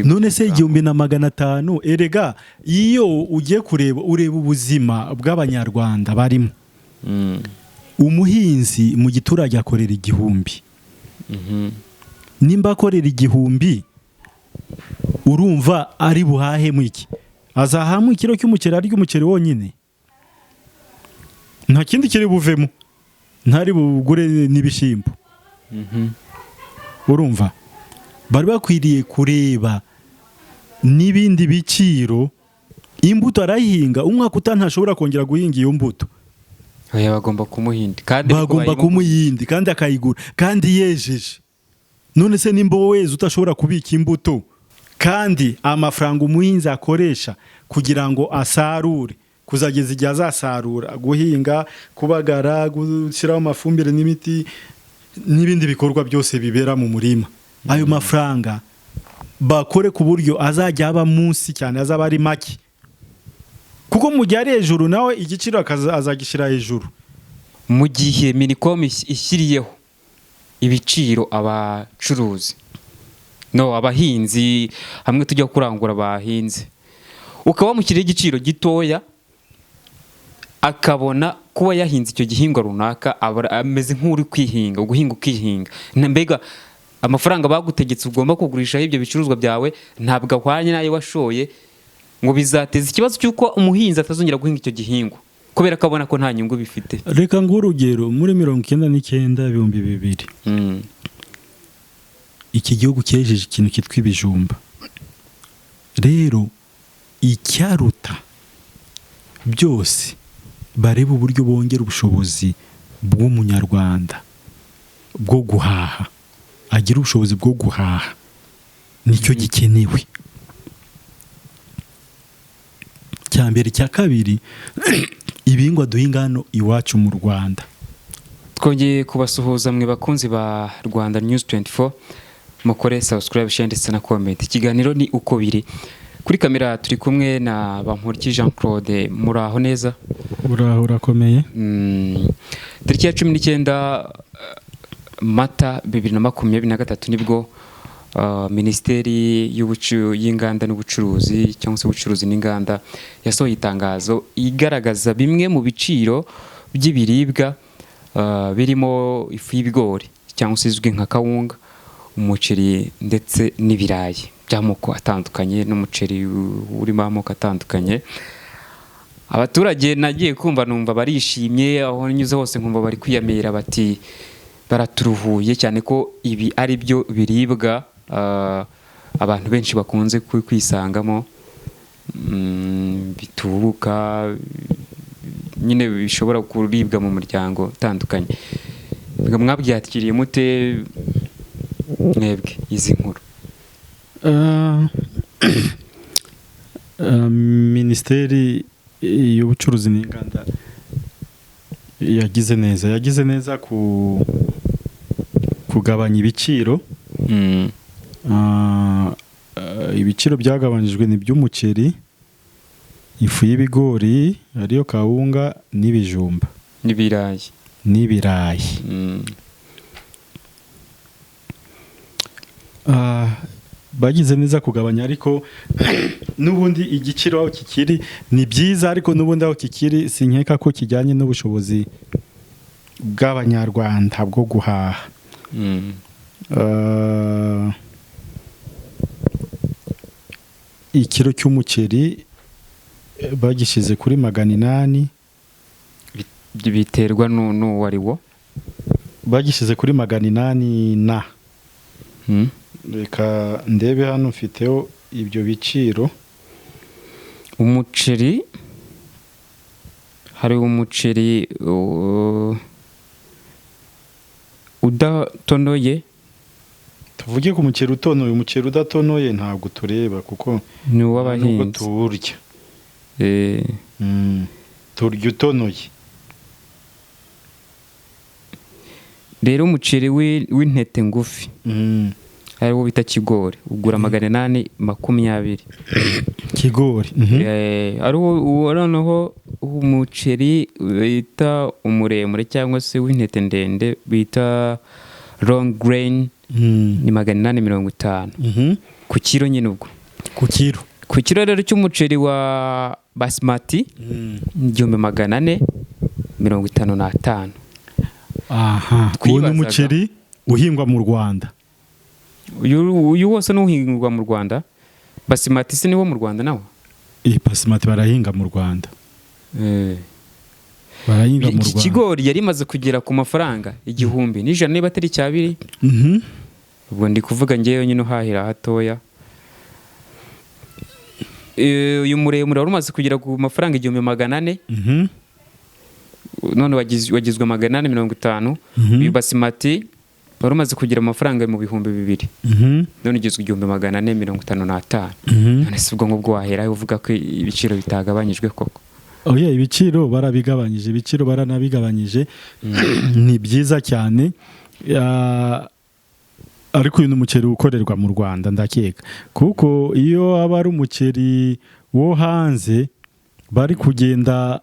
none se 1500 erega iyo ugiye kureba ureba ubuzima bw'abanyarwanda barimo umuhinzi mu giturage akorera 1000 nimba akorera 1000 urumva ari buhahe mu iki azahamu ikiro cy'umuceri ari umuceri wonyine nta kindi kiri buvemo ntari bugure n'ibishimbo urumva bari bakwiriye kureba n'ibindi biciro imbuto arahinga umwaka utantashobora kongera guhinga iyo mbuto bagomba kumuhindi kandi akayigura kandi yejeje none se nimba weze utashobora kubika imbuto kandi amafaranga umuhinzi akoresha kugira ngo asarure kuzageza igihe azasarura guhinga kubagara gushyiraho amafumbire n'imiti n'ibindi bikorwa byose bibera mu murima ayo mafaranga bakore ku buryo azajya aba munsi cyane azaba ari make kuko mu gihe ari hejuru nawe igiciro azagishyira hejuru mu gihe Minicom ishyiriyeho ibiciro abacuruzi abahinzi hamwe tujya kurangura abahinzi ukaba wamushyiriye igiciro gitoya akabona kuba yahinze icyo gihingwa runaka ameze nk'uri kwihinga guhinga ukihinga mbega amafaranga bagutegetse ugomba kugurishaho ibyo bicuruzwa byawe ntabwo ahwanye nayo washoye ngo bizateza ikibazo cy'uko umuhinzi atazongera guhinga icyo gihingwa kubera ko abona ko nta nyungu bifite. Reka ng'urugero muri 1999 iki gihugu cyejeje ikintu kitwa ibijumba rero icyaruta byose bareba uburyo bongera ubushobozi bw'umunyarwanda bwo guhaha agira ubushobozi bwo guhaha nicyo gikenewe cyambere cya kabiri ibingwa duhinga hano iwacu mu Rwanda. Twongeye kubasuhuza mwe bakunzi ba Rwanda News 24 mukore subscribe share ndetse na comment. Ikiganiro ni uko biri kuri kamera turi kumwe na Bamporiki Jean Claude muraho neza urakomeye. Tariki ya 19 Mata 2023 nibwo Minisiteri y'Inganda n'Ubucuruzi cyangwa se ubucuruzi n'inganda yasohoye itangazo igaragaza bimwe mu biciro by'ibiribwa birimo ifu y'ibigori cyangwa se izwi nka kawunga umuceri ndetse n'ibirayi by'amoko atandukanye n'umuceri urimo amoko atandukanye. Abaturage nagiye kumva numva barishimye aho nyuze hose nkumva bari kwiyamira bati baraturuhuye cyane ko ibi ari byo biribwa abantu benshi bakunze kwisangamo bitubuka nyine bishobora kuribwa mu muryango utandukanye. Mwabyakiriye mute mwebwe izi nkuru? Minisiteri y'Ubucuruzi n'Inganda yagize neza kugabanya ibiciro. Ibiciro byagabanijwe ni by'umuceri, ifu y'ibigori ariyo kawunga n'ibijumba n'ibirayi. Bagize neza kugabanya ariko nubundi igiciro aho kikiri ni byiza ariko nubundi aho kikiri sinkeka ko kijyanye n'ubushobozi bw'abanyarwanda bwo guhaha. Ikiro cy'umuceri bagishize kuri 800 biterwa n'uwariwo bagishize kuri 800 na reka ndebe hano mfiteho ibyo biciro. Umuceri hari umuceri udatonoye tuvuge ku muceri utonoye umuceri udatonoye ntabwo tureba kuko ni uw'abahinzi turya turya utonoye. Rero umuceri w'intete ngufi ariwo bita kigori ugura 820 kigori. Ariwo noneho umuceri bita umuremure cyangwa se w'intete ndende bita long grain ni 850. ku kiro nyine ubwo ku kiro rero cy'umuceri wa basmati 455. aha uwo ni umuceri uhingwa mu Rwanda. uyu wose n'uhingwa mu Rwanda. Basmati se niwo mu Rwanda nawo? Basmati barahinga mu Rwanda. Barahinga mu Rwanda. Iki kigori yari imaze kugera ku mafaranga 1,100 niba atari cyabiri. Ubwo ndi kuvuga ngewe nyine uhahira hatoya. Uyu muremure wari umaze kugera ku mafaranga 1,400. None wagizwe 450. Uyu basmati wari umaze kugira amafaranga mu 2,000. None ugizwe 455. None si ubwo ngubwo wahera uvuga ko ibiciro bitagabanyijwe koko? Oya, ibiciro barabigabanyije, ibiciro baranabigabanyije. Ni byiza cyane. Ariko uyu ni umuceri ukorerwa mu Rwanda ndakeka, kuko iyo aba ari umuceri wo hanze bari kugenda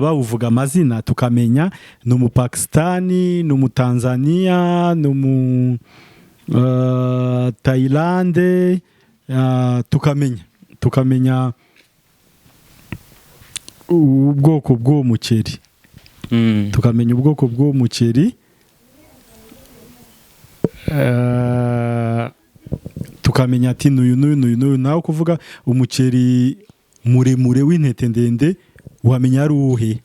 bawuvuga amazina tukamenya ni umupakistani, ni umutanzania, ni umu Thailand, tukamenya ubwoko bw'uwo muceri. Tukamenya ubwoko bw'uwo muceri, tukamenya ati n'uyu nawe kuvuga umuceri muremure w'intete ndende wamenya ari uwuhe.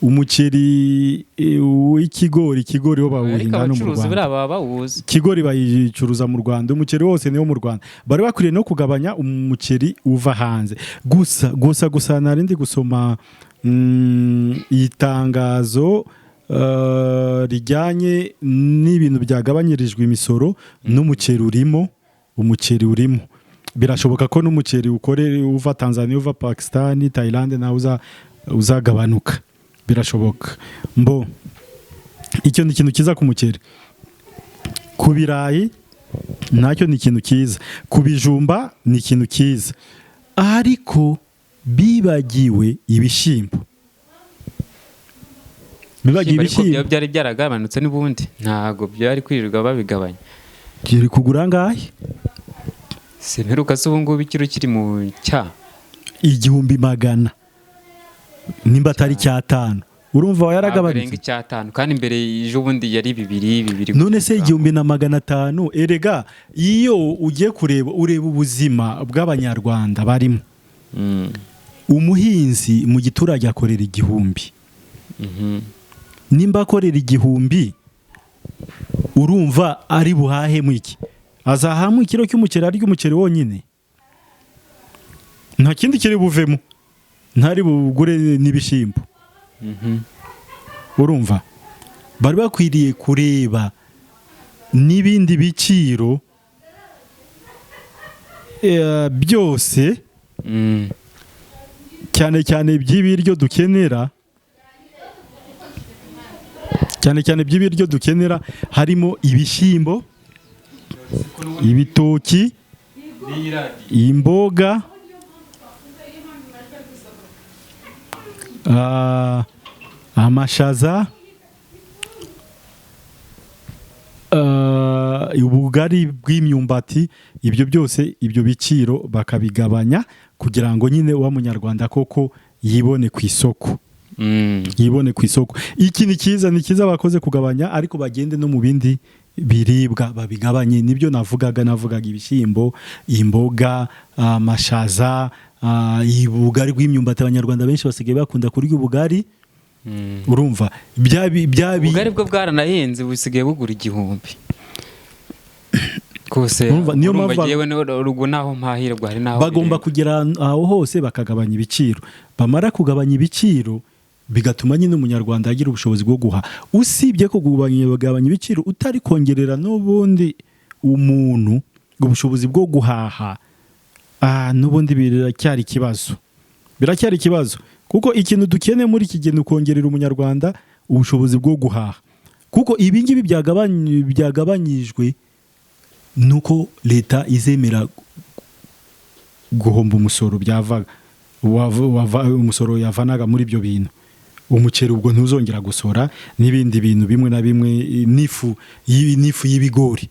Umuceri w'ikigori wo bawuhinga no mu Rwanda. Ikigori bayicuruza mu Rwanda, umuceri wose niwo mu Rwanda. Bari bakwiriye no kugabanya umuceri uva hanze. Gusa narindi gusoma itangazo rijyanye n'ibintu byagabanyirijwe imisoro n'umuceri urimo. Birashoboka ko n'umuceri uva Tanzania, uva Pakistan, Thailand nawe uzagabanuka. Birashoboka. Icyo ni ikintu kiza ku muceri. Ku birayi nacyo ni ikintu kiza. Ku bijumba ni ikintu kiza. Ariko bibagiwe ibishyimbo. Byari byaragabanutse n'ubundi ntago byari kwirirwa babigabanya. Kiri kugura ngahe? Semeruka se ubu ngubu ikiro kiri mu cya 1,100 nimba atari cyatanu. Urumva yaragabanutse cyatanu kandi imbere ejo bundi yari 2. None se 1,500 erega iyo ugiye kureba ureba ubuzima bw'Abanyarwanda barimo. Umuhinzi mu giturage akorera 1,000. Nimba akorera 1,000 urumva ari buhahe mu iki? Azahamu ikiro cy'umuceri ari umuceri wonyine, nta kindi kiri buvemo, ntari bugure n'ibishyimbo. Urumva bari bakwiriye kureba n'ibindi biciro byose, cyane cyane by'ibiryo dukenera, harimo ibishyimbo, ibitoki, imboga, amashaza, ubugari bw'imyumbati. Ibyo byose, ibyo biciro bakabigabanya kugira ngo nyine wa munyarwanda koko yibone ku isoko. Iki ni cyiza bakoze kugabanya, ariko bagende no mu bindi biribwa babigabanye. Nibyo navugaga ibishyimbo, imboga, amashaza, ubugari bw'imyumbati. Abanyarwanda benshi basigaye bakunda kurya ubugari. Urumva ubugari bwo bwaranahenze, busigaye bugura 1,000 kose. Niyo mpamvu yewe n'urugo naho mpahira bwari naho bagomba kugera aho hose bakagabanya ibiciro. Bamara kugabanya ibiciro bigatuma nyine umunyarwanda agira ubushobozi bwo guha. Usibye ko bagabanya ibiciro utari kongerera n'ubundi umuntu ubushobozi bwo guhaha, n'ubundi biracyari ikibazo. Kuko ikintu dukeneye muri iki gihe ni ukongerera umunyarwanda ubushobozi bwo guhaha. Kuko ibi ngibi byagabanyijwe nuko leta izemera guhomba umusoro umusoro yavanaga muri ibyo bintu. umuceri ubwo ntuzongera gusora n'ibindi bintu bimwe na bimwe, n'ifu y'ibigori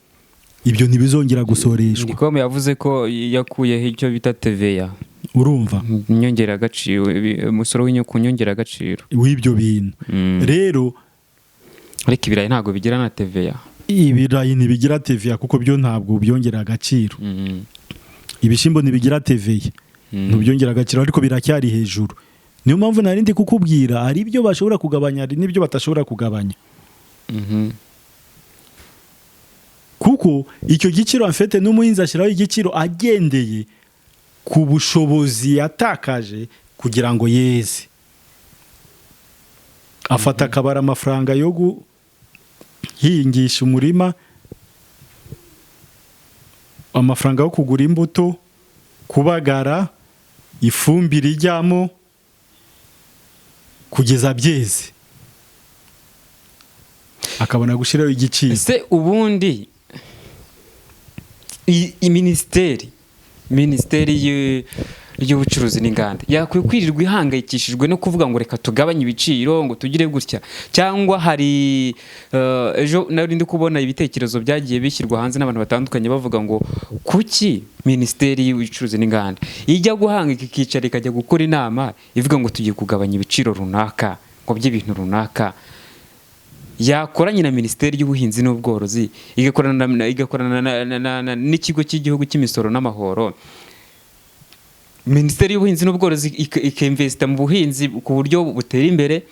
ibyo ntibizongera gusoreshwa. Ndikome yavuze ko yakuyeho icyo bita TVA, urumva, inyongera agaciro, umusoro ku nyongera agaciro w'ibyo bintu. Rero ariko ibirayi ntabwo bigira na TVA. Ibirayi ntibigira TVA kuko byo ntabwo byongera agaciro. Ibishyimbo ntibigira TVA, ntubyongera agaciro, ariko biracyari hejuru. Niyo mpamvu narindi kukubwira ari ibyo bashobora kugabanya, ari n'ibyo batashobora kugabanya. Kuko icyo giciro afite n'umuhinzi ashyiraho igiciro agendeye ku bushobozi yatakaje kugira ngo yeze. Afata akabara amafaranga yo guhingisha umurima, amafaranga yo kugura imbuto, kubagara, ifumbire ijyamo kugeza byeze, akabona gushyiraho igiciro. Ese ubundi minisiteri y'ubucuruzi n'inganda yakwiye kwirirwa ihangayikishijwe no kuvuga ngo reka tugabanye ibiciro ngo tugire gutya, cyangwa hari ejo nari ndi kubona ibitekerezo byagiye bishyirwa hanze n'abantu batandukanye bavuga ngo kuki minisiteri y'ubucuruzi n'inganda ijya guhangika ikicara ikajya gukora inama ivuga ngo tugiye kugabanya ibiciro runaka ngo by'ibintu runaka, yakoranye na minisiteri y'ubuhinzi n'ubworozi, igakorana n'ikigo cy'igihugu cy'imisoro n'amahoro. Minisiteri y'ubuhinzi n'ubworozi ikinvesta mu buhinzi ku buryo butera imbere,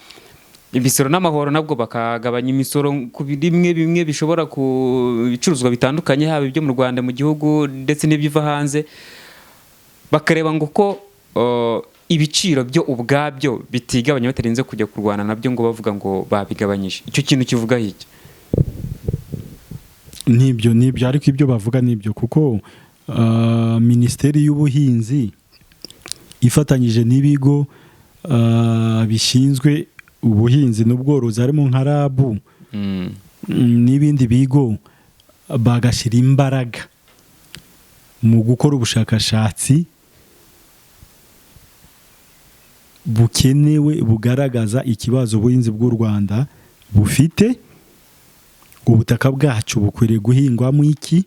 imisoro n'amahoro nabwo bakagabanya imisoro ku bimwe bishobora ku bicuruzwa bitandukanye, haba ibyo mu Rwanda mu gihugu ndetse n'ibiva hanze, bakareba ngo ko ibiciro byo ubwabyo bitigabanya batarinze kujya kurwana nabyo ngo bavuga ngo babigabanyije. Icyo kintu kivuga iki? Nibyo ariko ibyo bavuga nibyo, kuko minisiteri y'ubuhinzi ifatanyije n'ibigo bishinzwe ubuhinzi n'ubworozi harimo nka RAB n'ibindi bigo, bagashyira imbaraga mu gukora ubushakashatsi bukenewe bugaragaza ikibazo ubuhinzi bw'u Rwanda bufite. Ubutaka bwacu bukwiriye guhingwamo iki?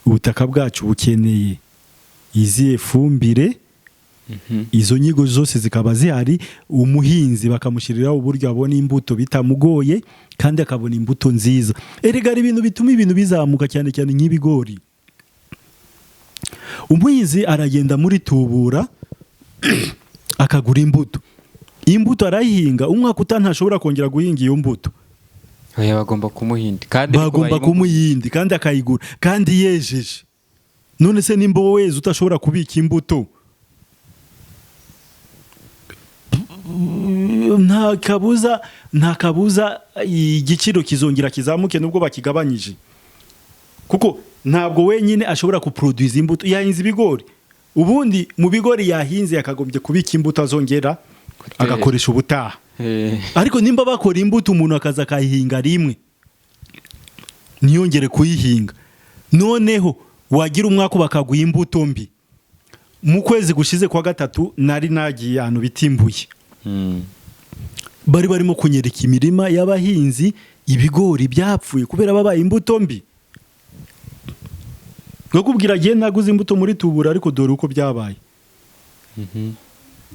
Ubutaka bwacu bukeneye izihe fumbire? Izo nyigo zose zikaba zihari, umuhinzi bakamushyiriraho uburyo abona imbuto bitamugoye kandi akabona imbuto nziza. Erega ari ibintu bituma ibintu bizamuka, cyane cyane nk'ibigori. Umuhinzi aragenda muri tubura akagura imbuto arayihinga, umwaka ntashobora kongera guhinga iyo mbuto. Bagomba kumuhinda kandi akayigura kandi yejeje. None se nimba weze utashobora kubika imbuto, nta kabuza igiciro kizongera kizamuke nubwo bakigabanyije, kuko ntabwo wenyine ashobora kuproduce imbuto. Yahinze ibigori, ubundi mu bigori yahinze yakagombye kubika imbuto azongera agakoresha ubutaha. Ariko nimba bakora imbuto umuntu akaza akayihinga rimwe ntiyongere kuyihinga, noneho wagira umwaka bakaguha imbuto mbi. Mu kwezi gushize kwa gatatu nari nagiye ahantu bitimbuye, bari barimo kunyereka imirima y'abahinzi, ibigori byapfuye kubera babaye imbuto mbi. Ngakubwira giye naguze imbuto muri tubura, ariko dore uko byabaye.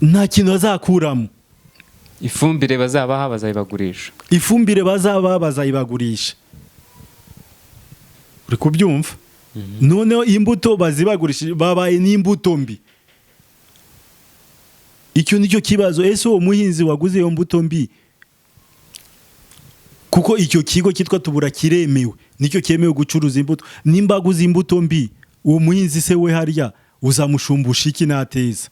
Nta kintu azakuramo. Ifumbire bazabaha bazayibagurisha. Uri kubyumva? Noneho imbuto bazibagurishije babaye n'imbuto mbi. Icyo nicyo kibazo. Ese uwo muhinzi waguze iyo mbuto mbi, kuko icyo kigo cyitwa tubura kiremewe, nicyo cyemewe gucuruza imbuto. Nimba aguze imbuto mbi, uwo muhinzi se we harya uzamushumbusha iki nateza?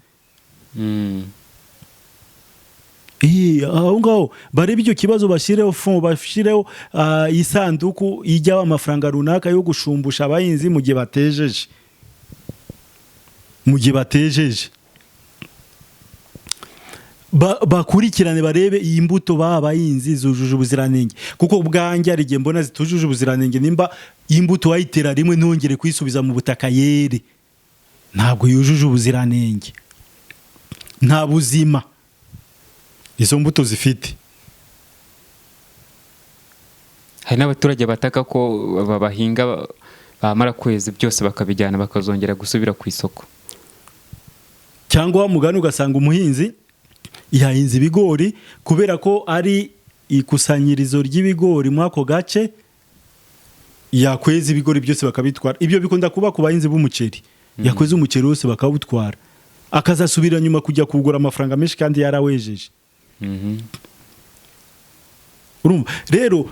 Aho ngaho barebe icyo kibazo, bashyireho isanduku ijyaho amafaranga runaka yo gushumbusha abahinzi mu gihe batejeje. Bakurikirane barebe iyi mbuto abahinzi zujuje ubuziranenge, kuko ubwanjye hari igihe mbona zitujuje ubuziranenge. Nimba imbuto wayitera rimwe ntongere kuyisubiza mu butaka yere, ntabwo yujuje ubuziranenge, nta buzima. izo mbuto zifite. hari n'abaturage bataka ko bahinga bamara kwezi byose bakabijyana bakazongera gusubira ku isoko. Cyangwa mugani ugasanga umuhinzi yahinze ibigori kubera ko ari ikusanyirizo ry'ibigori muri ako gace, yakweza ibigori byose bakabitwara. Ibyo bikunda kuba ku bahinzi b'umuceri, yakweza umuceri wose bakawutwara, akazasubira nyuma kujya kugura amafaranga menshi kandi yarawejeje. Urumva rero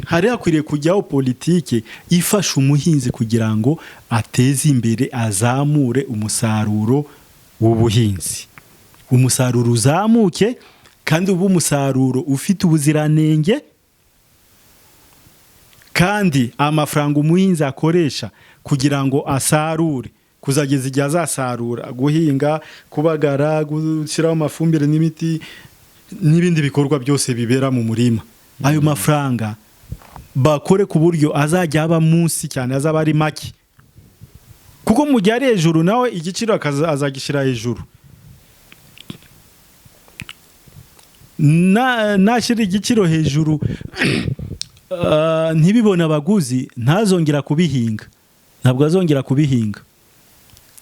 hari hakwiriye kujyaho politike ifasha umuhinzi kugira ngo ateze imbere, azamure umusaruro w'ubuhinzi, umusaruro uzamuke kandi ubu umusaruro ufite ubuziranenge, kandi amafaranga umuhinzi akoresha kugira ngo asarure kuzageza igihe azasarura, guhinga, kubagara, gushyiraho amafumbire n'imiti n'ibindi bikorwa byose bibera mu murima, ayo mafaranga bakore ku buryo azajya aba munsi cyane, azaba ari make, kuko mu gihe ari hejuru nawe igiciro azagishyira hejuru. Nashyira igiciro hejuru ntibibone abaguzi, ntazongera kubihinga, ntabwo azongera kubihinga.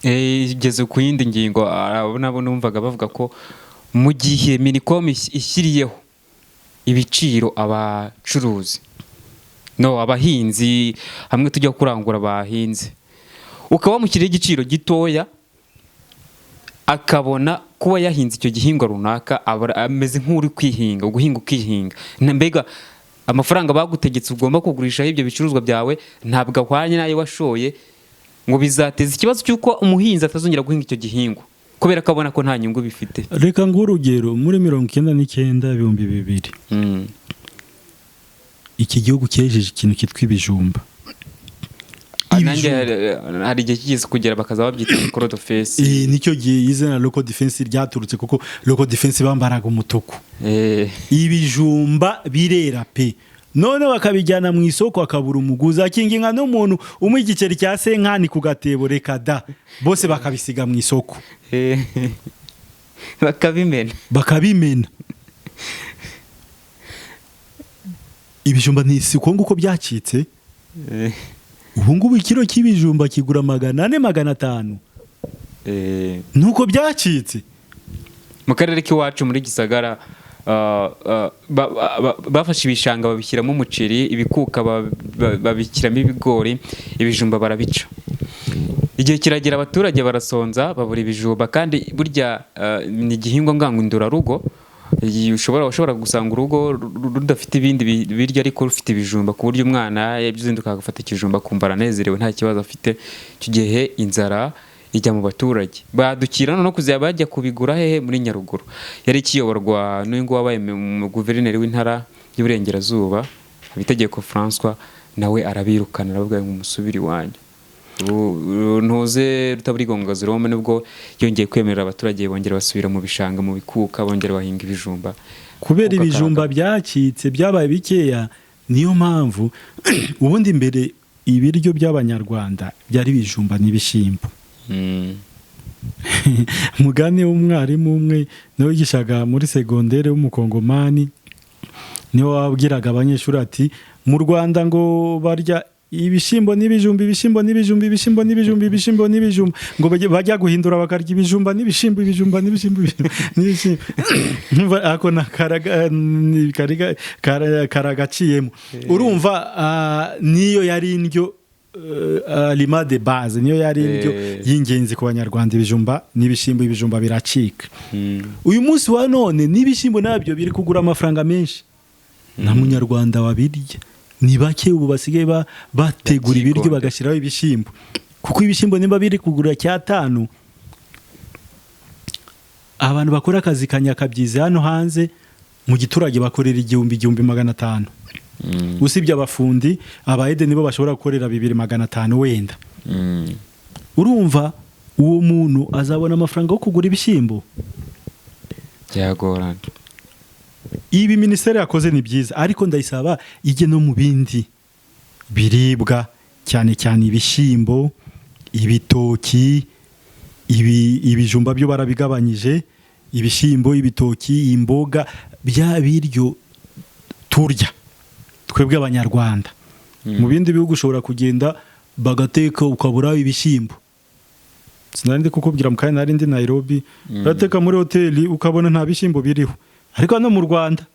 Igeze ku yindi ngingo, nabo numvaga bavuga ko mu gihe Minicom ishyiriyeho ibiciro abacuruzi abahinzi hamwe tujya kurangura abahinzi, ukaba wamushyiriye igiciro gitoya, akabona kuba yahinze icyo gihingwa runaka ameze nk'uri kwihinga, guhinga ukihinga, mbega amafaranga bagutegetse ugomba kugurishaho ibyo bicuruzwa byawe ntabwo ahwanye n'ayo washoye, ngo bizateza ikibazo cy'uko umuhinzi atazongera guhinga icyo gihingwa kubera ko abona ko nta nyungu bifite. Reka ng'urugero muri 1999 iki gihugu cyejeje ikintu cyitwa ibijumba. Nanjye hari igihe kigeze kugera bakaza babyita local defense. Nicyo gihe izina local defense ryaturutse, kuko local defense bambaraga umutuku. Ibijumba birera pe, none bakabijyana mu isoko akabura umuguzi, akinginga n'umuntu umwe igiceri cya senkani ku gatebo, reka da, bose bakabisiga mu isoko bakabimena. Ibijumba ni isiko nguko byacitse. Ubu ngubu ikiro cy'ibijumba kigura 400-500. Nuko byacitse. Mu karere k'iwacu muri Gisagara bafashe ibishanga babishyiramo umuceri, ibikuka babishyiramo ibigori, ibijumba barabica. Igihe kiragera abaturage barasonza, babura ibijumba, kandi burya ni igihingwa ngangundurarugo. Ushobora gusanga urugo rudafite ibindi biryo ariko rufite ibijumba, ku buryo umwana yabyuzinduka agafata ikijumba akumva aranezerewe nta kibazo afite. Icyo gihe inzara ijya mu baturage, badukira no kuzajya bajya kubigura hehe muri Nyaruguru. Yari kiyoborwa n'uyu wabaye guverineri w'intara y'Iburengerazuba, Habitegeko François, nawe arabirukana, aravuga ngo umusubiri wanyu. Ntuze Rutaburingoga Jerome nibwo yongeye kwemerera abaturage bongera basubira mu bishanga, mu bikuka, bongera bahinga ibijumba. Kubera ibijumba byacitse, byabaye bikeya, niyo mpamvu ubundi mbere ibiryo by'Abanyarwanda byari ibijumba n'ibishyimbo. Mugani w'umwarimu umwe nawe yigishaga muri segondere w'umukongomani, niwe wabwiraga abanyeshuri ati mu Rwanda ngo barya ibishimbo n'ibijumba, ibishimbo n'ibijumba, ibishimbo n'ibijumba, ibishimbo n'ibijumba, ngo bajya guhindura bakarya ibijumba n'ibishimbo, ibijumba n'ibishimbo, n'ibishimbo. Ako karagaciyemo. Urumva niyo yari indyo aliment de base, niyo yari indyo y'ingenzi ku Banyarwanda, ibijumba n'ibishimbo. Ibijumba biracika. Uyu munsi wa none n'ibishimbo nabyo biri kugura amafaranga menshi, nta munyarwanda wabirya. Ni bake ubu basigaye bategura ibiryo bagashyiraho ibishimbo, kuko ibishimbo nimba biri kugura cyatanu, abantu bakora akazi kanyakabyize hano hanze mu giturage bakorera 1,500. Usibye abafundi, abaede nibo bashobora gukorera 2,500 wenda. Urumva uwo muntu azabona amafaranga yo kugura ibishimbo? Byagorana. Ibi minisiteri yakoze ni byiza, ariko ndayisaba ijye no mu bindi biribwa, cyane cyane ibishimbo, ibitoki, ibijumba byo barabigabanyije, ibishimbo, ibitoki, imboga, bya biryo turya twebwe abanyarwanda. Mu bindi bihugu ushobora kugenda bagateka ukabura ibishimbo. Sinari kukubwira mu kanya nari ndi Nairobi, bateka muri hoteli ukabona nta bishimbo biriho. Ariko hano mu Rwanda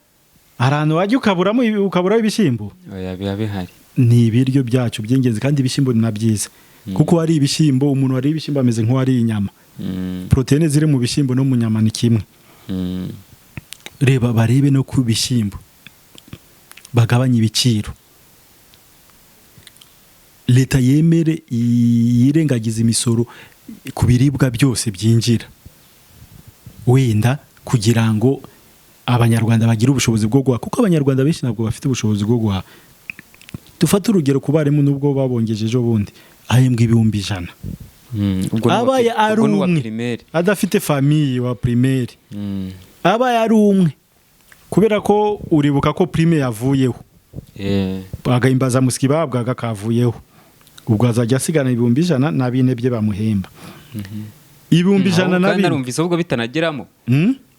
ahantu wajya ukabura ibishimbo. Oya biba bihari. Ni ibiryo byacu by'ingenzi kandi ibishimbo ni nabyiza. Kuko hari ibishimbo, umuntu wari ibishimbo ameze nk'uwari inyama. Proteine ziri mu bishimbo no mu nyama ni kimwe. Reba barebe no ku bishimbo bagabanya ibiciro. Leta yemere yirengagiza imisoro ku biribwa byose byinjira, wenda kugira ngo abanyarwanda bagire ubushobozi bwo guhaha, kuko abanyarwanda benshi ntabwo bafite ubushobozi bwo guhaha. Dufate urugero ku barimu nubwo babongeje ejo bundi ahembwa 1,100. Abaye ari umwe adafite famiye wa primaire, abaye ari umwe, kubera ko uribuka ko prime yavuyeho, bagahimbaza musiki babwaga kavuyeho, ubwo azajya asigana 1,100 na bine bye bamuhemba. 1,100 na bine narumvise ubwo bitanageramo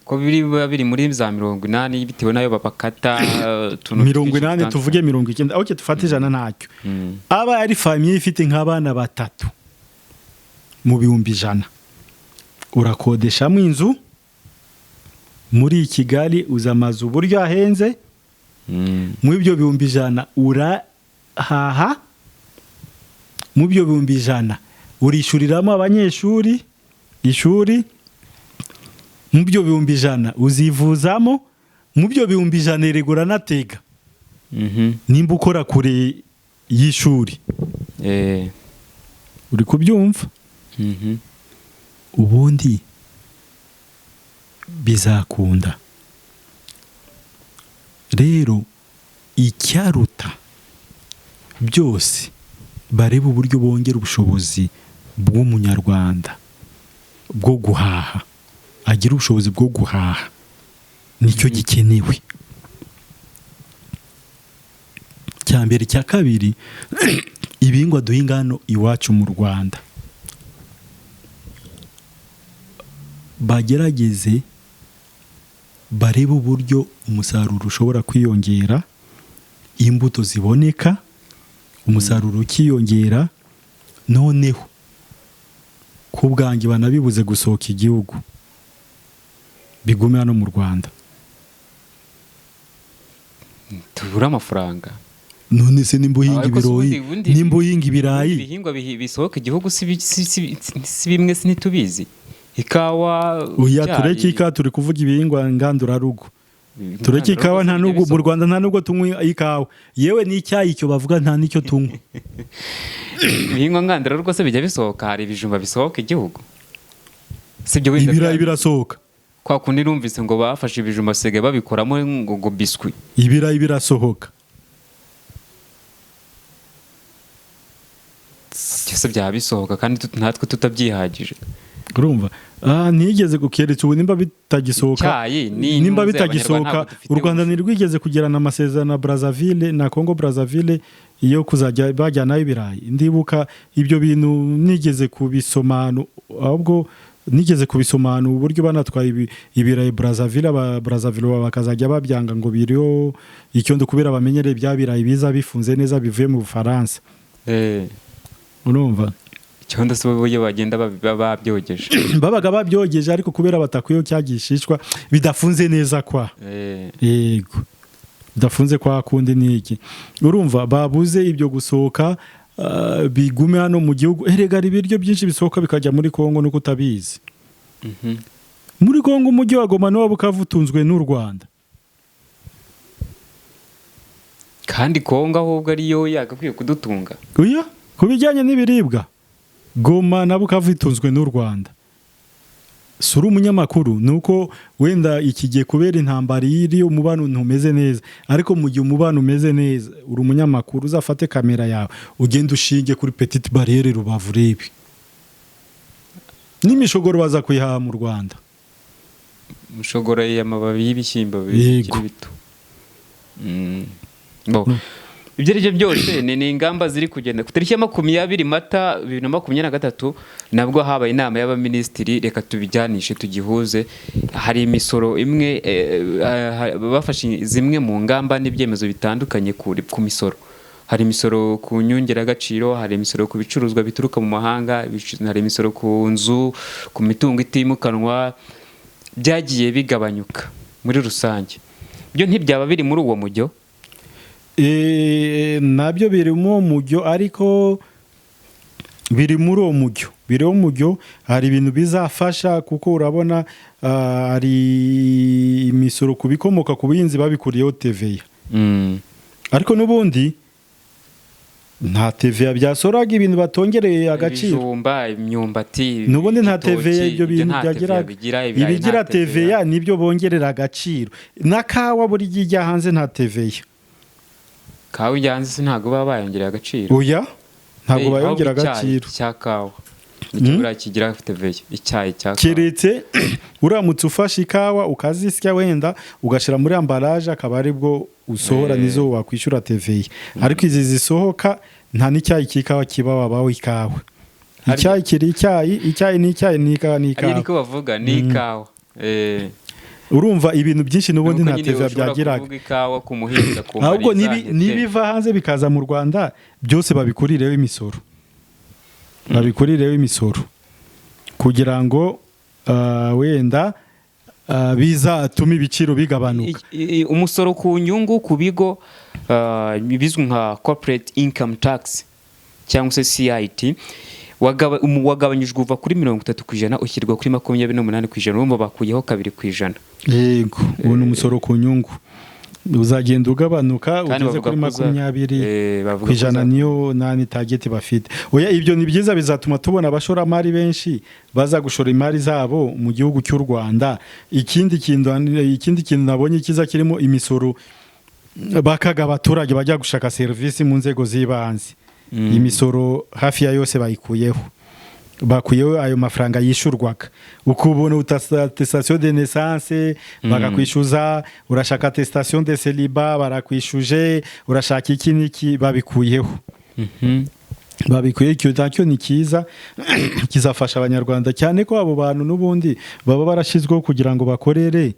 ko biri muri za 80 bitewe nayo babakata 80 tuvuge 90. Okay, tufate 100 ntacyo. Aba ari famiye ifite nk'abana batatu, mu 1,100 urakodeshamo inzu muri Kigali, uzamaza uburyo ahenze. Mu ibyo 1,100 urahaha, mu byo 1,100 urishyuriramo abanyeshuri ishuri, mu byo 1,100 uzivuzamo, mu byo 1,100 regura natega nimba ukora kure y'ishuri. Uri kubyumva? Ubundi bizakunda. Rero icyaruta byose bareba uburyo bongera ubushobozi bw'umunyarwanda bwo guhaha, agira ubushobozi bwo guhaha, nicyo gikenewe. Cyambere cya kabiri, ibihingwa duhinga hano iwacu mu Rwanda bagerageze barebe uburyo umusaruro ushobora kwiyongera, imbuto ziboneka, umusaruro ukiyongera, noneho ku bwanjye banabibuze gusohoka igihugu, bigume hano mu Rwanda. Tubura amafaranga. None se nimba uhinga ibirayi, nimba uhinga ibirayi, ibihingwa bisohoka igihugu si bimwe sinitubizi. Ikawa, oya tureke ikawa, turi kuvuga ibihingwa ngandurarugo. Tureke ikawa, nta nubwo mu Rwanda nta nubwo tunywa ikawa, yewe n'icyayi cyo bavuga nta nicyo tunywa. Ibihingwa ngandurarugo se bijya bisohoka, hari ibijumba bisohoka igihugu. Sibyo wenda ibirayi birasohoka. Kwa kundi numvise ngo bafashe ibijumba sege babikoramo ngo biswi. Ibirayi birasohoka. Cyose bya bisohoka kandi natwe tutabyihagije. Urumva? Nigeze gukeretse ubu nimba bitagisohoka. Nimba bitagisohoka, u Rwanda nirwigeze kugirana amasezerano na Brazzaville na Congo Brazzaville iyo kuzajya bajyanayo ibirayi. Ndibuka ibyo bintu nigeze kubisomana, ahubwo nigeze kubisomana uburyo banatwaye ibirayi Brazzaville bakazajya babyanga ngo biriho icyondo kubera bamenyereye bya birayi biza bifunze neza bivuye mu Bufaransa. Urumva? Cyondo se boye bagenda babyogeje. Babaga babyogeje ariko kubera batakwiyo cyagishishwa bidafunze neza kwa. Yego. Bidafunze kwa kundi niki. Urumva babuze ibyo gusohoka bigume hano mu gihugu. Erega ibiryo byinshi bisohoka bikajya muri Kongo nuko utabizi. Muri Kongo umujyi wa Goma no bukavutunzwe n'u Rwanda. Kandi Kongo ahubwo ariyo yagakwiye kudutunga. Oya, kubijyanye n'ibiribwa Goma na Bukavu itunzwe n'u Rwanda. Suri umunyamakuru nuko wenda iki gihe kubera intambara iri umubano ntumeze neza, ariko mu gihe umubano umeze neza uri umunyamakuru uzafate kamera yawe ugenda ushinge kuri Petite Barriere Rubavu rebe n'imishogoro baza kuyihaha mu Rwanda. Mushogoro y'amababi y'ibishyimbo bikiri bito. ibyo ari byo byose ni ingamba ziri kugenda ku tariki ya 20 Mata 2023 nabwo habaye inama y'abaminisitiri, reka tubijyanishe tugihuze. Hari imisoro imwe bafashe zimwe mu ngamba n'ibyemezo bitandukanye ku misoro. Hari imisoro ku nyongeragaciro, hari imisoro ku bicuruzwa bituruka mu mahanga, hari imisoro ku nzu, ku mitungo itimukanwa, byagiye bigabanyuka muri rusange. Byo ntibyaba biri muri uwo mujyo? Nabyo biri mu mujyo, ariko biri muri uwo mujyo hari ibintu bizafasha, kuko urabona hari imisoro ku bikomoka ku buhinzi babikuriyeho TVA. Ariko n'ubundi nta TVA byasoraga ibintu batongereye agaciro. Ibijumba, imyumbati, n'ubundi nta TVA, ibyo bintu ibigira TVA nibyo bongerera agaciro. Na kawa buri gihe hanze nta TVA. Kawa ijyanze ntago baba bayongerera agaciro. Oya, ntago bayongera agaciro. Cya kawa ikibura kigira TVA, icyayi cya kawa. Keretse uramutse ufashe ikawa ukazisya wenda ugashira muri ambalage, akaba aribwo usohora nizo wakwishyura TVA. Ariko izi zisohoka nta n'icyayi cy'ikawa kiba wabaho ikawa. Icyayi kiri icyayi n'ikawa. Ariko bavuga ni ikawa. Urumva ibintu byinshi n'ubundi nta TVA byagiraga. Ahubwo nibiva hanze bikaza mu Rwanda byose babikurireho imisoro. Kugira ngo wenda bizatuma ibiciro bigabanuka. Umusoro ku nyungu ku bigo bizwi nka corporate income tax cyangwa se CIT wagabanyijwe uva kuri 30% ushyirwa kuri 28%. Urumva bakuyeho 2%. Yego, ubu ni umusoro ku nyungu uzagenda ugabanuka ugeze kuri 20%. Niyo nani target bafite. Oya, ibyo ni byiza, bizatuma tubona abashoramari benshi baza gushora imari zabo mu gihugu cy'u Rwanda. Ikindi kintu nabonye kiza kirimo imisoro bakaga abaturage bajya gushaka serivisi mu nzego z'ibanze. Imisoro hafi ya yose bakuyeho ayo mafaranga yishurwaga. Ukubona attestation de naissance bagakwishyuza, urashaka attestation de célibat barakwishuje, urashaka iki niki babikuyeho. Babikuye icyo ni kiza kizafasha abanyarwanda cyane ko abo bantu n'ubundi baba barashizweho kugira ngo bakorere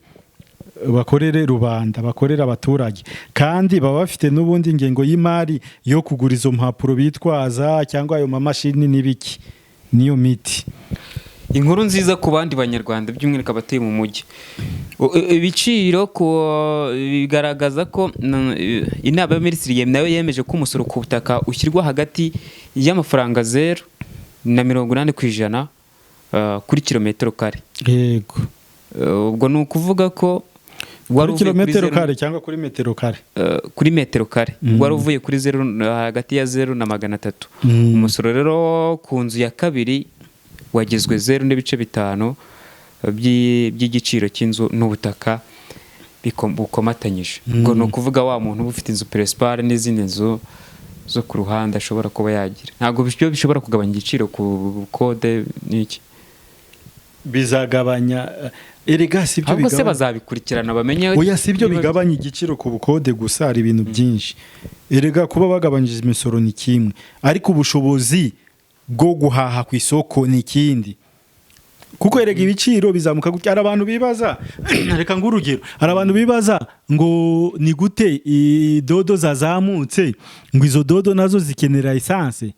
rubanda, bakorera abaturage, kandi baba bafite n'ubundi ingengo y'imari yo kugura izo mpapuro bitwaza cyangwa ayo mamashini n'ibiki niyo miti. Inkuru nziza ku bandi banyarwanda by'umwihariko abatuye mu mujyi. Ibiciro bigaragaza ko inama y'abaminisitiri nayo yemeje ko umusoro ku butaka ushyirwa hagati y'amafaranga 0 na 80% kuri kilometero kare. Yego. Ubwo ni ukuvuga ko wari kilometero kare cyangwa kuri metero kare. Kuri metero kare wari uvuye kuri 0 hagati ya 0 na 300. Umusoro rero ku nzu ya kabiri wagizwe 0.5 by'igiciro cy'inzu n'ubutaka bukomatanyije. Ngo no kuvuga wa muntu ufite inzu principal n'izindi nzu zo ku ruhande ashobora kuba yagira. Ntago bishobora kugabanya igiciro ku kode n'iki. Bizagabanya erega sibyo bigabanya. Ahubwo se bazabikurikirana bamenye. Oya, sibyo bigabanya igiciro ku bukode gusa, hari ibintu byinshi. Erega kuba bagabanyije imisoro ni kimwe, ariko ubushobozi bwo guhaha ku isoko ni ikindi. Kuko erega ibiciro bizamuka gutya. Hari abantu bibaza reka ngurugero, hari abantu bibaza ngo ni gute dodo zazamutse, ngo izo dodo nazo zikenera essence,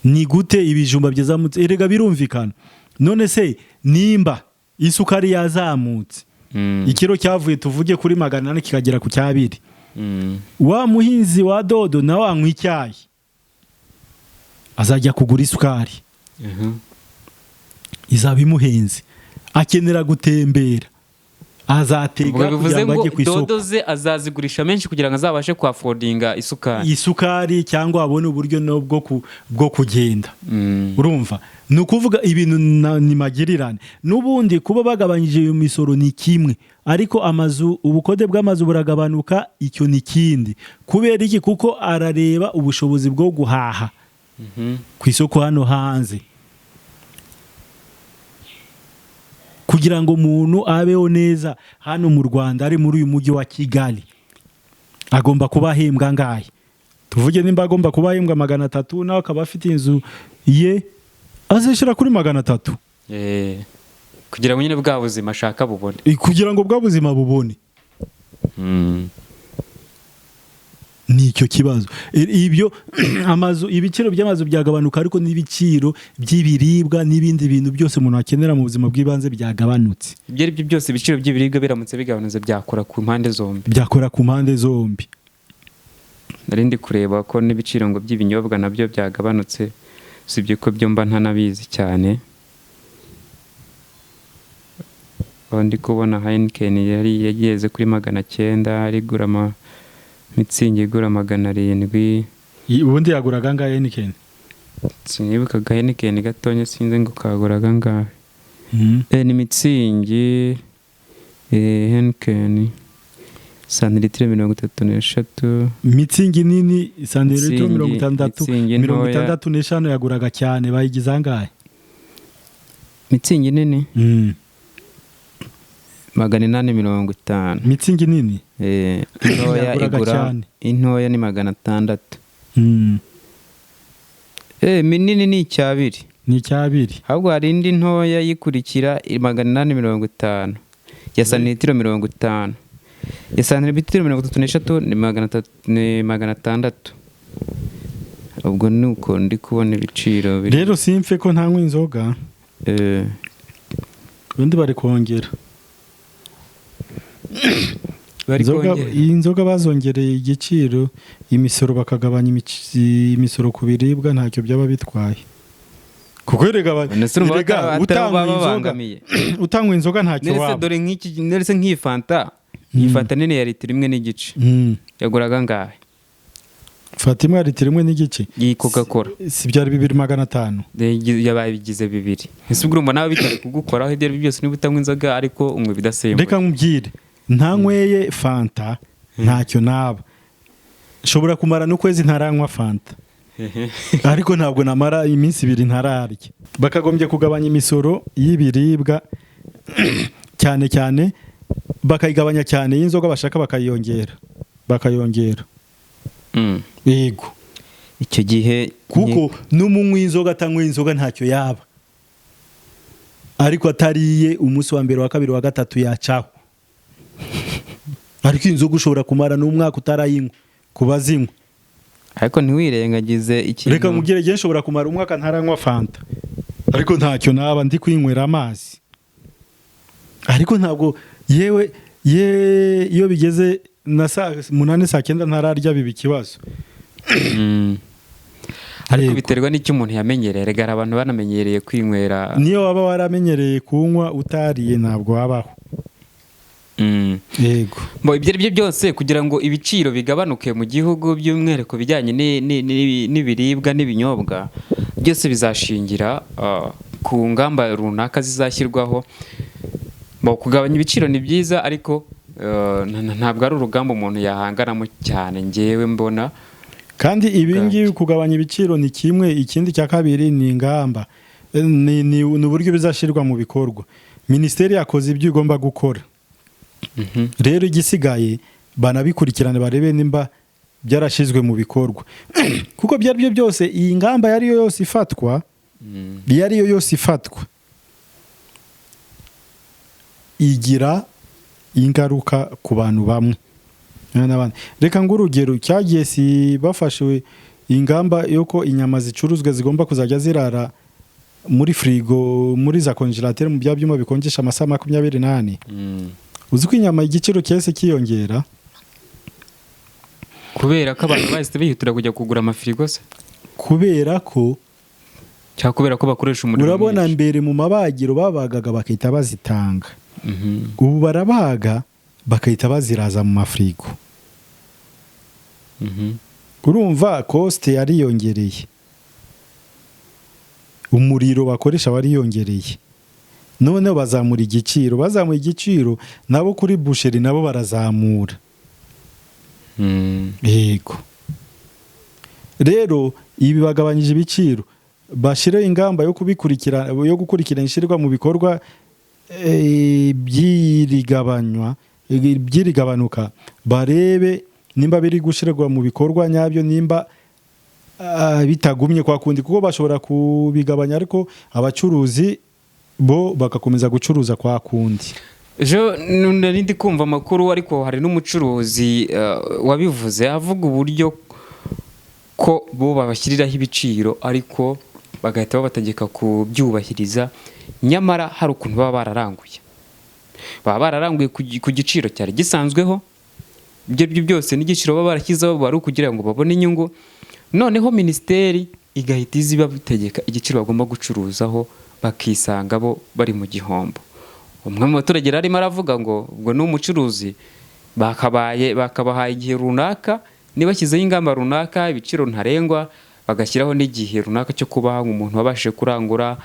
ni gute ibijumba byazamutse. Erega birumvikana. None se nimba isukari yazamutse, ikiro cyavuye tuvuge kuri 400 kikagera ku 200, wa muhinzi wa dodo na wanywa icyayi azajya kugura isukari. Izaba imuhenze, akenera gutembera, azatega kugira ngo ajye ku isoko. Dodo ze azazigurisha menshi kugira ngo azabashe kwafordinga isukari cyangwa abone uburyo bwo kugenda. Urumva, ni ukuvuga ibintu ni magirirane. N'ubundi kuba bagabanyije iyo misoro ni kimwe, ariko ubukode bw'amazu buragabanuka, icyo ni kindi. Kubera iki? Kuko arareba ubushobozi bwo guhaha ku isoko hano hanze, kugira ngo umuntu abeho neza hano mu Rwanda, ari muri uyu mujyi wa Kigali. agomba kuba ahembwa angahe? Tuvuge nimba agomba kuba ahembwa 300 nawe akaba afite inzu ye azishyira kuri 300 kugira ngo nyine bwa buzima ashaka bubone, kugira ngo bwa buzima bubone. Nicyo kibazo. Ibyo amazu, ibiciro by'amazu byagabanuka, ariko n'ibiciro by'ibiribwa n'ibindi bintu byose umuntu akenera mu buzima bw'ibanze byagabanutse. Ibyo ari byo byose ibiciro by'ibiribwa biramutse bigabanutse byakora ku mpande zombi. Narindi kureba ko n'ibiciro ngo by'ibinyobwa nabyo byagabanutse, sibyo ko byo mba ntanabizi cyane. Ndi kubona Heineken yari yageze kuri 900, arigura Mitsingi igura 700. Ubundi yaguraga ngahe Heineken? Sinibukaga Heineken gatonye, sinzi ngo kaguraga ngahe. Ni Mitsingi Heineken santilitiro 33. Mitsingi nini santilitiro 65 yaguraga cyane, bayigize angahe? Mitsingi nini 850. Mitsingi nini intoya igura, intoya ni 600. Minini ni icyabiri. Ahubwo hari indi ntoya yikurikira 850 ya santilitiro 50. Ya santilitiro 33 ni 600. Ubwo nuko ndi kubona ibiciro biri. Rero simfe ko ntanywa inzoga. Ubundi bari kongera. Inzoga bazongereye igiciro, imisoro bakagabanya imisoro ku biribwa, ntacyo byaba bitwaye. Kuko utangwa inzoga ntacyo waba. Dore nk'iki nerese nk'ifanta, iyi fanta nene ya litiro 1.5 yaguraga ngahe? Fanta imwe ya litiro 1.5 iyi Coca-Cola si byari 2500, yabaye bigize 2. Ese urumva nawe bitari kugukoraho ibyo byose niba utanywa inzoga ariko umwe bidasembuye. Reka nkubwire, ntanyweye fanta ntacyo naba, nshobora kumara n'ukwezi ntaranywa fanta ariko ntabwo namara iminsi 2 ntararya. Bakagombye kugabanya imisoro y'ibiribwa cyane cyane, bakayigabanya cyane, y'inzoga bashaka bakayongera. Yego, icyo gihe kuko n'umunywi inzoga atanywa inzoga ntacyo yaba, ariko atariye umunsi wa mbere wa kabiri wa gatatu yacaho. Ariko inzoga ushobora kumara n'umwaka utarayinywa kubazinywa. Ariko ntiwirengagize ikintu. Reka nkubwire, nshobora kumara umwaka ntaranywa fanta ariko ntacyo naba, ndi kwinywera amazi. Ariko ntabwo iyo bigeze na saa 8 saa 9 ntararya biba ikibazo. Ariko biterwa n'icyo umuntu yamenyereye. Rega abantu banamenyereye kwinywera. Niyo waba waramenyereye kunywa utariye ntabwo wabaho. Yego. Ibyo ari byo byose kugira ngo ibiciro bigabanuke mu gihugu, by'umwihariko bijyanye n'ibiribwa n'ibinyobwa, byose bizashingira ku ngamba runaka zizashyirwaho. Kugabanya ibiciro ni byiza, ariko ntabwo ari urugamba umuntu yahanganamo cyane, ngewe mbona. Kandi ibingibi kugabanya ibiciro ni kimwe, ikindi cya kabiri ni ingamba, ni uburyo bizashyirwa mu bikorwa. Minisiteri yakoze ibyo igomba gukora. Rero igisigaye banabikurikirane barebe nimba byarashyizwe mu bikorwa. Kuko byari byo byose, iyi ngamba yari yose ifatwa igira ingaruka ku bantu bamwe. Reka ngurugero, cyagiye si bafashwe ingamba yuko inyama zicuruzwa zigomba kuzajya zirara muri frigo, muri za congelateur, mu byabyuma bikonjesha amasaha 28. Uzi ko inyama igiciro cyese kiyongera kubera ko abantu bahise bihutira kujya kugura amafirigo se? Kubera ko bakoresha umuriro. Urabona mbere mu mabagiro babagaga bakahita bazitanga. Ubu barabaga bakahita baziraza mu mafrigo. Urumva cost yariyongereye, umuriro bakoresha wariyongereye, none bazamuye igiciro nabo kuri boucherie nabo barazamura. Yego. Rero ibi bagabanyije ibiciro, bashire ingamba yo gukurikirana ishirwa mu bikorwa byirigabanuka, barebe nimba biri gushirwa mu bikorwa nyabyo, nimba bitagumye kwa kundi, kuko bashobora kubigabanya ariko abacuruzi bo bagakomeza gucuruza kwa kundi. Jo ndi kumva amakuru ariko hari n'umucuruzi wabivuze avuga uburyo ko bo babashyiriraho ibiciro ariko bagahita babategeka kubyubahiriza, nyamara hari ukuntu baba bararanguye ku giciro cyari gisanzweho. Ibyo byose n'igiciro baba barashyizeho bari kugira ngo babone inyungu, noneho minisiteri igahita izibategeka igiciro bagomba gucuruzaho, bakisanga bo bari mu gihombo. Umwe mu baturage arimo aravuga ngo ubwo n'umucuruzi bakabahaye igihe runaka, niba shyizeho ingamba runaka, ibiciro ntarengwa, bagashyiraho n'igihe runaka cyo kubaha umuntu wabashije kurangura.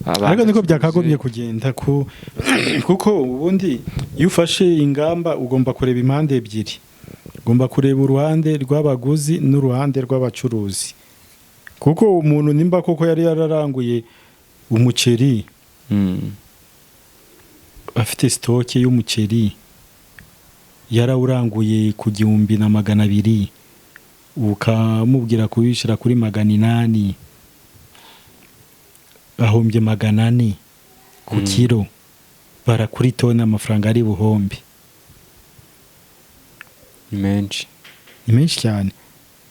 Ariko niko byakagombye kugenda kuko ubundi iyo ufashe ingamba ugomba kureba impande ebyiri, ugomba kureba uruhande rw'abaguzi n'uruhande rw'abacuruzi, kuko umuntu nimba koko yari yararanguye umuceri afite stoke y'umuceri yarawuranguye ku 1,200, ukamubwira kubishira kuri 800, ahombye 400 ku kilo, barakuri tona amafaranga ari buhombe menshi cyane.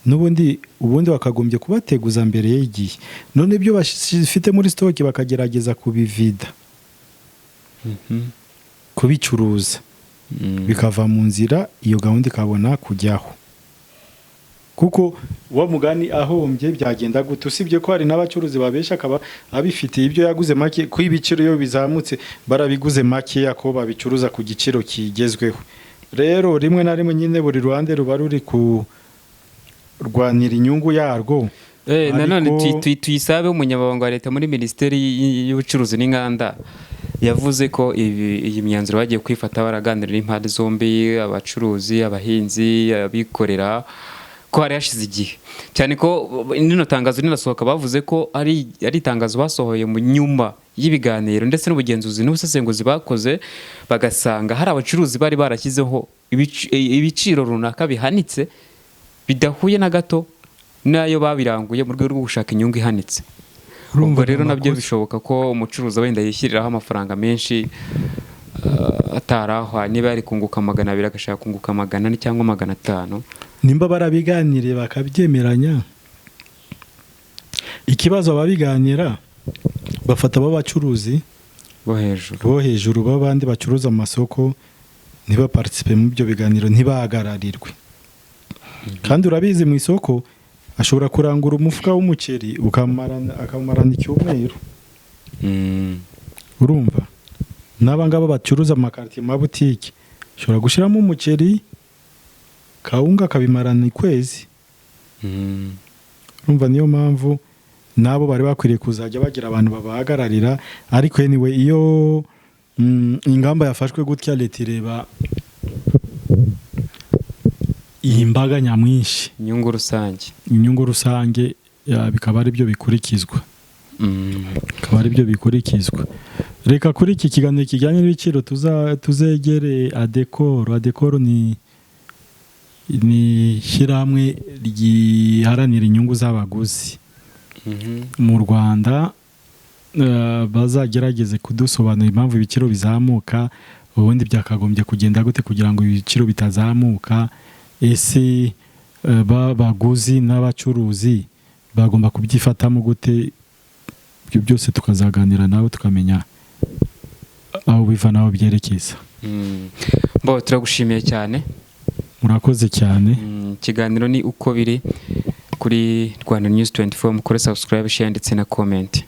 Ubundi bakagombye kubateguza mbere y'igihe, none ibyo bafite muri stoke bakagerageza kubivida, kubicuruza bikava mu nzira, iyo gahunda ikabona kujyaho. Kuko wa mugani ahombye byagenda gute? Usibye ko hari n'abacuruzi babesha akaba abifite ibyo yaguze make, ku ibiciro iyo bizamutse barabiguze make yako babicuruza ku giciro kigezweho. Rero rimwe na rimwe nyine buri ruhande ruba ruri kurwanira inyungu yarwo. Nanone tuyisabe umunyamabanga wa leta muri minisiteri y'ubucuruzi n'inganda yavuze ko iyi myanzuro bagiye kwifata baraganirira impande zombi, abacuruzi, abahinzi, abikorera, ko hari hashize igihe cyane ko nino tangazo rinasohoka bavuze ko ari itangazo basohoye mu nyuma y'ibiganiro ndetse n'ubugenzuzi n'ubusesenguzi bakoze, bagasanga hari abacuruzi bari barashyizeho ibiciro runaka bihanitse bidahuye na gato nayo babiranguye mu rwego rwo gushaka inyungu ihanitse. Ubwo rero nabyo bishoboka ko umucuruzi wenda yishyiriraho amafaranga menshi ataraho, niba yari kunguka 200 agashaka kunguka 400 cyangwa 500. Nimba barabiganiriye bakabyemeranya, ikibazo ababiganira bafata abacuruzi bo hejuru babandi bacuruza mu masoko, niba participe mu byo biganiro, ntibahagararirwe. Kandi urabizi mu isoko ashobora kurangura umufuka w'umuceri akamarana icyumweru. Urumva n'abangaba bacuruza amakarti mu mabutike ashobora gushiramo umuceri kawunga kabimarana ukwezi. Urumva niyo mpamvu nabo bari bakwiriye kuzajya bagira abantu babahagararira. Ariko anyway, iyo ingamba yafashwe gutya, leta ireba iyi mbaga nyamwinshi, inyungu rusange, bikaba ari byo bikurikizwa. Reka kuri iki kiganiro kijyanye n'ibiciro tuzegere Adecor ni shyirahamwe riharanira inyungu z'abaguzi mu Rwanda. Bazagerageze kudusobanurira impamvu ibiciro bizamuka, ubundi byakagombye kugenda gute kugira ngo ibiciro bitazamuka. Ese baguzi n'abacuruzi bagomba kubyifatamo gute? Ibyo byose tukazaganira nabo tukamenya aho biva naho byerekeza. Turagushimiye cyane. Murakoze cyane. Ikiganiro ni uko biri kuri Rwanda News 24, mukore subscribe, share ndetse na comment.